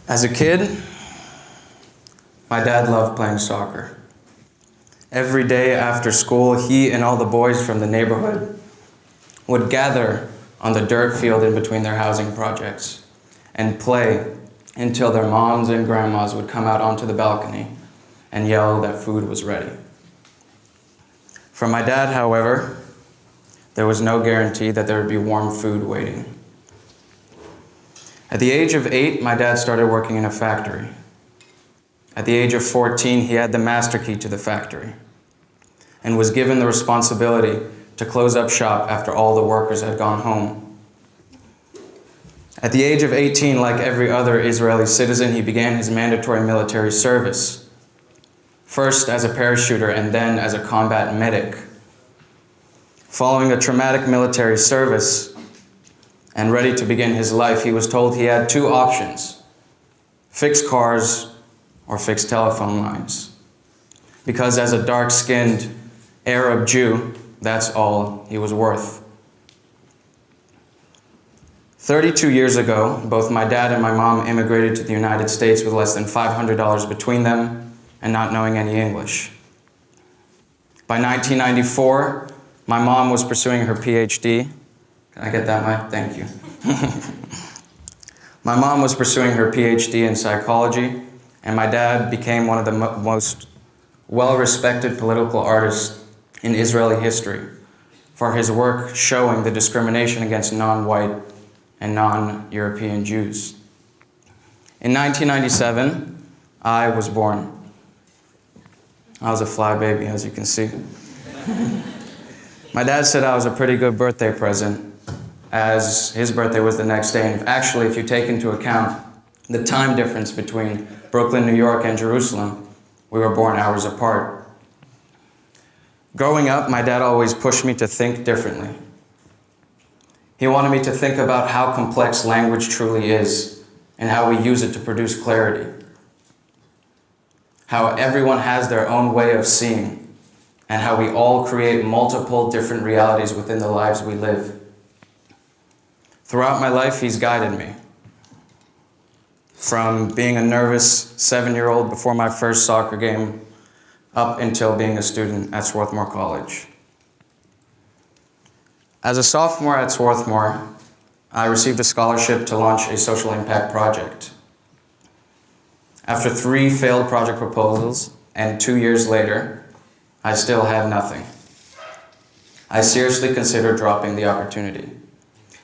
As a kid, my dad loved playing soccer. Every day after school, he and all the boys from the neighborhood would gather on the dirt field in between their housing projects and play until their moms and grandmas would come out onto the balcony and yell that food was ready. For my dad, however, there was no guarantee that there would be warm food waiting. At the age of 8, my dad started working in a factory. At the age of 14, he had the master key to the factory and was given the responsibility to close up shop after all the workers had gone home. At the age of 18, like every other Israeli citizen, he began his mandatory military service, first as a parachuter and then as a combat medic. Following a traumatic military service and ready to begin his life, he was told he had two options: fix cars or fix telephone lines. Because as a dark-skinned Arab Jew, that's all he was worth. 32 years ago, both my dad and my mom immigrated to the United States with less than $500 between them and not knowing any English. By 1994, my mom was pursuing her PhD. Can I get that mic? Thank you. My mom was pursuing her PhD in psychology, and my dad became one of the most well-respected political artists in Israeli history for his work showing the discrimination against non-white and non-European Jews. In 1997, I was born. I was a fly baby, as you can see. My dad said I was a pretty good birthday present, as his birthday was the next day. And actually, if you take into account the time difference between Brooklyn, New York, and Jerusalem, we were born hours apart. Growing up, my dad always pushed me to think differently. He wanted me to think about how complex language truly is and how we use it to produce clarity. How everyone has their own way of seeing and how we all create multiple different realities within the lives we live. Throughout my life, he's guided me. From being a nervous 7-year-old before my first soccer game up until being a student at Swarthmore College. As a sophomore at Swarthmore, I received a scholarship to launch a social impact project. After 3 failed project proposals and 2 years later, I still had nothing. I seriously considered dropping the opportunity.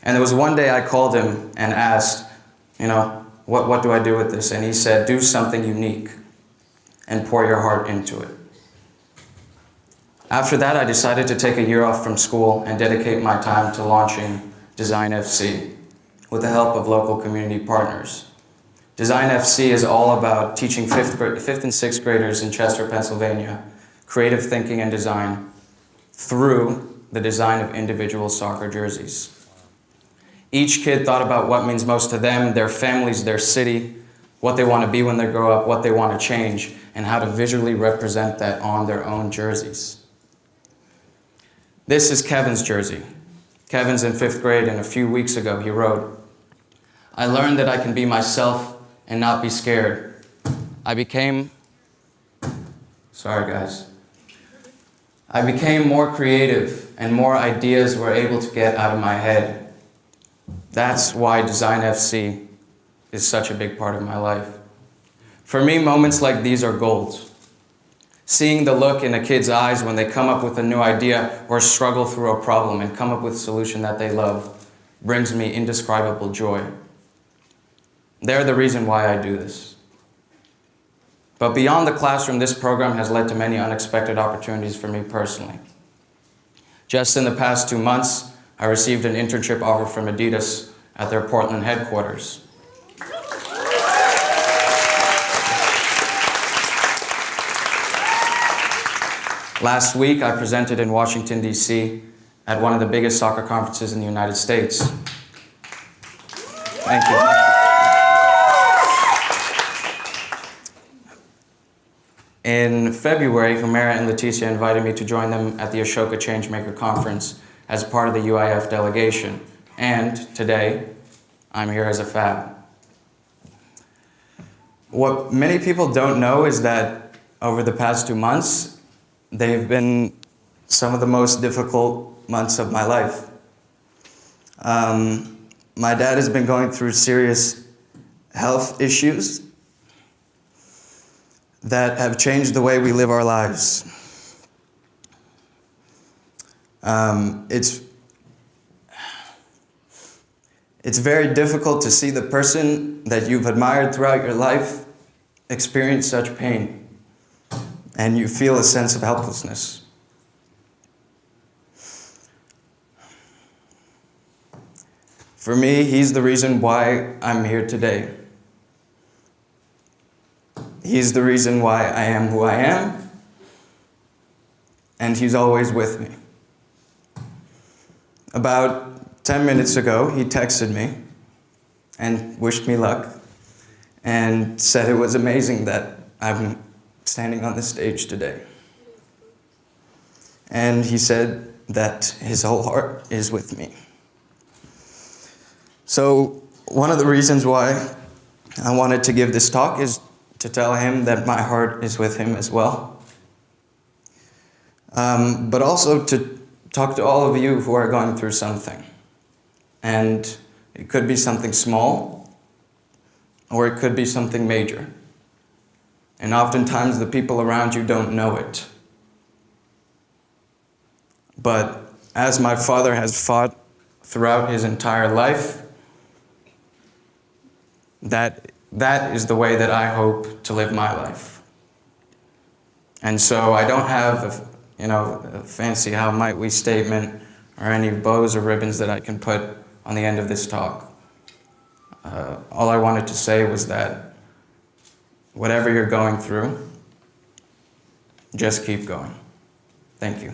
And there was one day I called him and asked, what do I do with this? And he said, do something unique and pour your heart into it. After that, I decided to take a year off from school and dedicate my time to launching Design FC with the help of local community partners. Design FC is all about teaching 5th and 6th graders in Chester, Pennsylvania, creative thinking and design through the design of individual soccer jerseys. Each kid thought about what means most to them, their families, their city, what they want to be when they grow up, what they want to change, and how to visually represent that on their own jerseys. This is Kevin's jersey. Kevin's in 5th grade, and a few weeks ago he wrote, "I learned that I can be myself and not be scared. I became more creative and more ideas were able to get out of my head. That's why Design FC is such a big part of my life." For me, moments like these are gold. Seeing the look in a kid's eyes when they come up with a new idea or struggle through a problem and come up with a solution that they love brings me indescribable joy. They're the reason why I do this. But beyond the classroom, this program has led to many unexpected opportunities for me personally. Just in the past 2 months, I received an internship offer from Adidas at their Portland headquarters. Last week, I presented in Washington, D.C. at one of the biggest soccer conferences in the United States. Thank you. In February, Humera and Leticia invited me to join them at the Ashoka Changemaker Conference as part of the UIF delegation. And today, I'm here as a fab. What many people don't know is that over the past 2 months, they've been some of the most difficult months of my life. My dad has been going through serious health issues that have changed the way we live our lives. It's very difficult to see the person that you've admired throughout your life experience such pain, and you feel a sense of helplessness. For me, he's the reason why I'm here today. He's the reason why I am who I am, and he's always with me. About 10 minutes ago, he texted me and wished me luck and said it was amazing that I'm standing on the stage today. And he said that his whole heart is with me. So one of the reasons why I wanted to give this talk is to tell him that my heart is with him as well. But also to talk to all of you who are going through something. And it could be something small, or it could be something major. And oftentimes the people around you don't know it. But as my father has fought throughout his entire life, that is the way that I hope to live my life. And so I don't have a fancy how might we statement or any bows or ribbons that I can put on the end of this talk. All I wanted to say was that whatever you're going through, just keep going. Thank you.